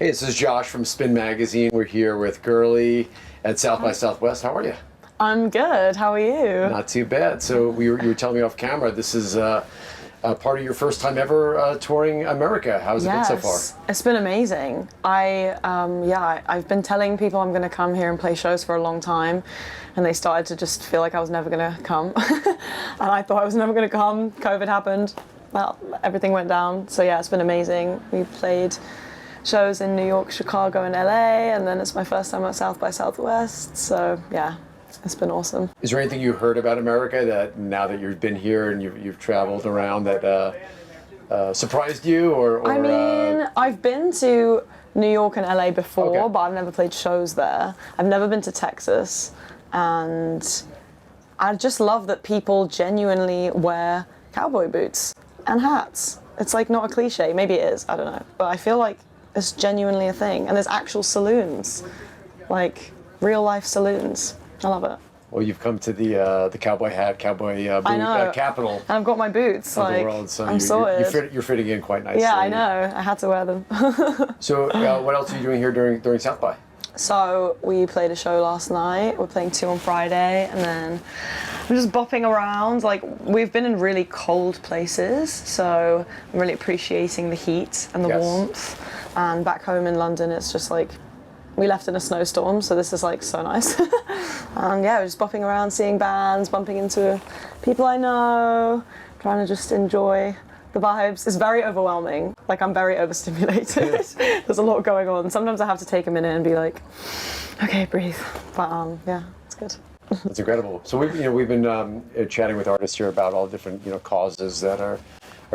Hey, this is Josh from Spin Magazine. We're here with Girli at South by Southwest. How are you? I'm good. How are you? Not too bad. So you were telling me off camera, this is part of your first time ever touring America. How's it been so far? It's been amazing. I've been telling people I'm going to come here and play shows for a long time, and they started to just feel like I was never going to come. And I thought I was never going to come. COVID happened. Well, everything went down. So yeah, it's been amazing. We played shows in New York, Chicago, and LA, and then it's my first time at South by Southwest. So yeah, it's been awesome. Is there anything you heard about America that now that you've been here and you've traveled around that surprised you? I mean, I've been to New York and LA before, okay, but I've never played shows there. I've never been to Texas, and I just love that people genuinely wear cowboy boots and hats. It's like not a cliche. Maybe it is, I don't know. But I feel like it's genuinely a thing. And there's actual saloons, like real life saloons. I love it. Well, you've come to the cowboy hat, cowboy boot capital. And I've got my boots. Of the world, so I'm sorted. you're fitting in quite nicely. Yeah, I know. I had to wear them. So what else are you doing here during South by? So we played a show last night. We're playing 2 on Friday, and then I'm just bopping around. Like, we've been in really cold places, so I'm really appreciating the heat and the warmth. And back home in London, it's just like, we left in a snowstorm, so this is like so nice. And yeah, we're just bopping around, seeing bands, bumping into people I know, trying to just enjoy the vibes. It's very overwhelming. Like, I'm very overstimulated. There's a lot going on. Sometimes I have to take a minute and be like, okay, breathe. But yeah, it's good. That's incredible. So we've been chatting with artists here about all different causes that are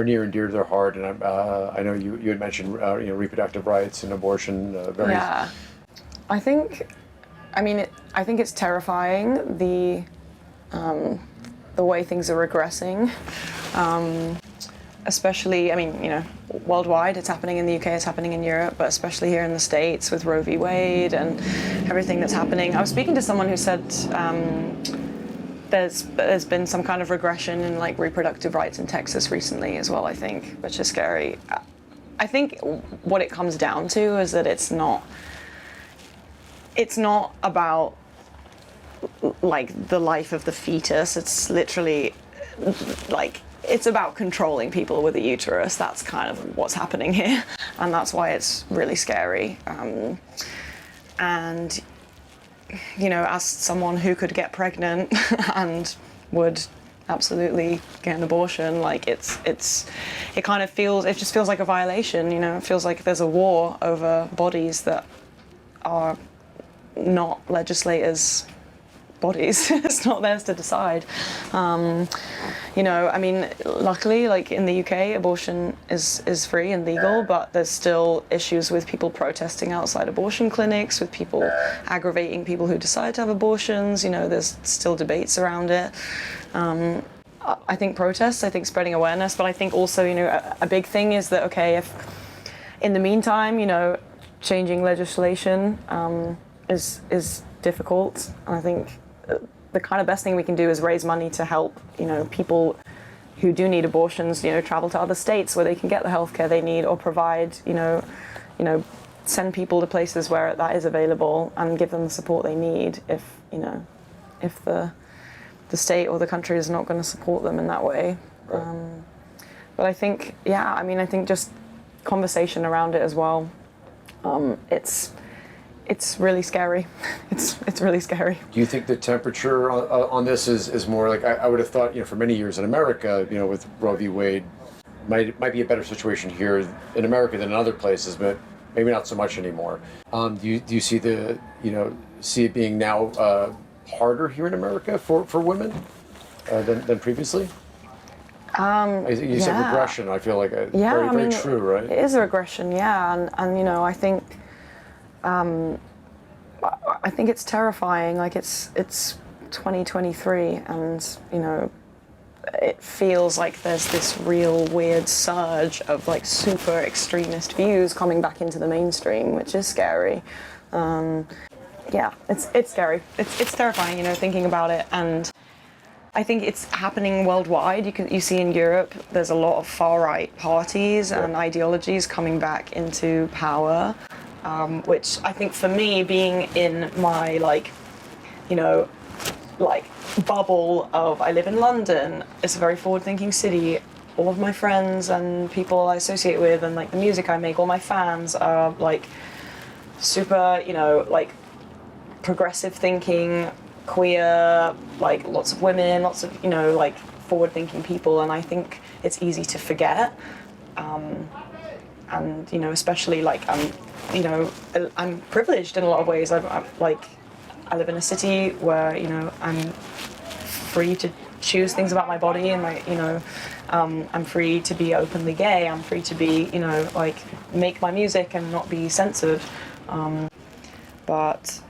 near and dear to their heart, and I know you had mentioned reproductive rights and abortion. Yeah, I think it's terrifying the way things are regressing. Especially, worldwide, it's happening in the UK, it's happening in Europe, but especially here in the States with Roe v. Wade and everything that's happening. I was speaking to someone who said there's been some kind of regression in like reproductive rights in Texas recently as well, I think, which is scary. I think what it comes down to is that it's not about like the life of the fetus. It's literally like, it's about controlling people with a uterus. That's kind of what's happening here, and that's why it's really scary. And as someone who could get pregnant and would absolutely get an abortion, like it just feels like a violation. It feels like there's a war over bodies that are not legislators' bodies. It's not theirs to decide. Luckily, like in the UK, abortion is free and legal, but there's still issues with people protesting outside abortion clinics, with people aggravating people who decide to have abortions. There's still debates around it. I think protests, I think spreading awareness, but I think also, a big thing is that, okay, if in the meantime, changing legislation is difficult. And I think the kind of best thing we can do is raise money to help, people who do need abortions, travel to other states where they can get the healthcare they need, or provide, send people to places where that is available and give them the support they need if the state or the country is not going to support them in that way. Right. But I think, I think just conversation around it as well. It's really scary. It's really scary. Do you think the temperature on this is more like, I would have thought, for many years in America, with Roe v. Wade, might be a better situation here in America than in other places, but maybe not so much anymore. Do you see see it being now harder here in America for women than previously? You said regression. I feel like very true, right? It is a regression, yeah, and I think. I think it's terrifying. Like, it's 2023, and it feels like there's this real weird surge of like super extremist views coming back into the mainstream, which is scary. It's scary. It's terrifying, thinking about it. And I think it's happening worldwide. You see in Europe, there's a lot of far-right parties and ideologies coming back into power. which I think for me, being in my bubble of, I live in London, it's a very forward-thinking city. All of my friends and people I associate with, and like the music I make, all my fans are like super, progressive thinking, queer, like lots of women, lots of, like forward-thinking people, and I think it's easy to forget. And especially like I'm privileged in a lot of ways. I live in a city where I'm free to choose things about my body, and I'm free to be openly gay. I'm free to be make my music and not be censored. But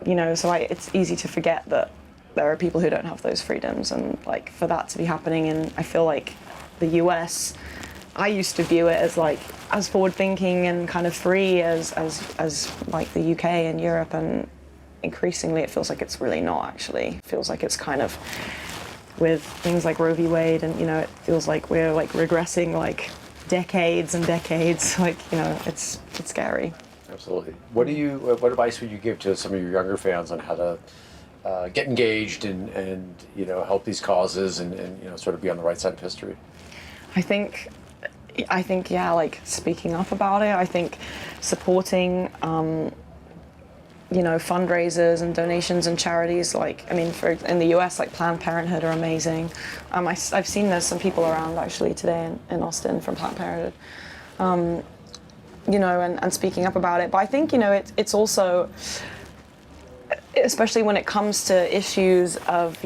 it's easy to forget that there are people who don't have those freedoms, and like for that to be happening, and I feel like the US, I used to view it as forward thinking and kind of free as like the UK and Europe, and increasingly it feels like it's really not actually. It feels like it's kind of, with things like Roe v. Wade, and it feels like we're like regressing like decades and decades. It's scary. Absolutely. What advice would you give to some of your younger fans on how to get engaged and help these causes and sort of be on the right side of history? I think yeah, like speaking up about it. I think supporting fundraisers and donations and charities. In the US, like Planned Parenthood are amazing. I've seen there's some people around actually today in Austin from Planned Parenthood. And speaking up about it. But I think, it's also, especially when it comes to issues of,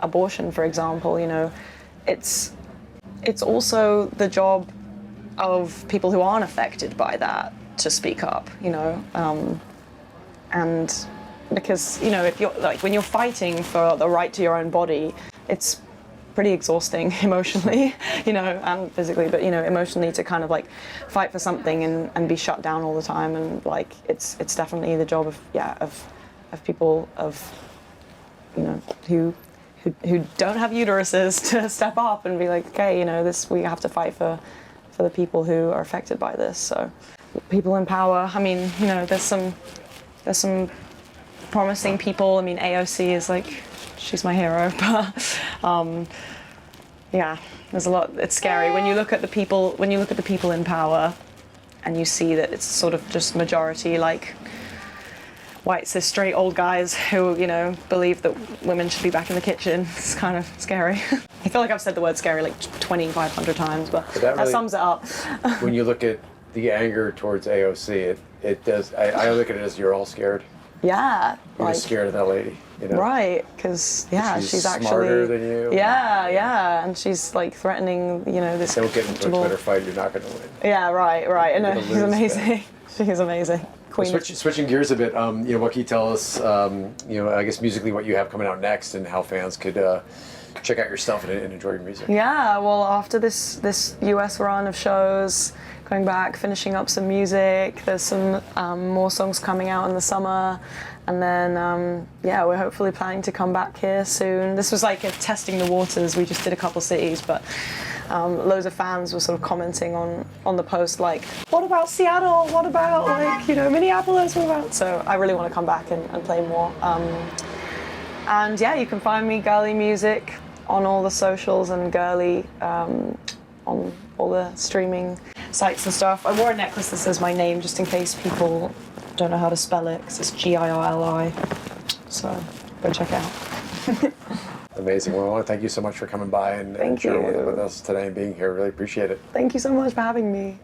abortion, for example, it's also the job of people who aren't affected by that to speak up, and because, if you're when you're fighting for the right to your own body, it's pretty exhausting emotionally, and physically, but emotionally, to kind of like fight for something and be shut down all the time, and like it's definitely the job of people who don't have uteruses to step up and be like, okay, we have to fight for the people who are affected by this. So people in power, there's some promising people. AOC is like, she's my hero, but yeah, there's a lot. It's scary when you look at the people in power, and you see that it's sort of just majority like white cis straight old guys who believe that women should be back in the kitchen. It's kind of scary. I feel like I've said the word scary like 2,500 times, but that sums it up. When you look at the anger towards AOC, it does. I look at it as you're all scared. Yeah, You're just scared of that lady, Right, because she's actually smarter than you. Yeah, and she's like threatening, this. Don't get into a Twitter fight. You're not going to win. Yeah, right. And she's amazing. She's amazing. Queen. Switching gears a bit, what can you tell us? I guess musically, what you have coming out next, and how fans could check out your stuff and enjoy your music. Yeah, well, after this US run of shows, going back, finishing up some music. There's some more songs coming out in the summer. And then, we're hopefully planning to come back here soon. This was like testing the waters. We just did a couple cities, but loads of fans were sort of commenting on the post, like, what about Seattle? What about, Minneapolis? What about? So I really want to come back and play more. And you can find me, Girli Music, on all the socials, and Girli on all the streaming sites and stuff. I wore a necklace that says my name just in case people don't know how to spell it, because it's Girli. So go check it out. Amazing. Well, I want to thank you so much for coming by and sharing with us today and being here. Really appreciate it. Thank you so much for having me.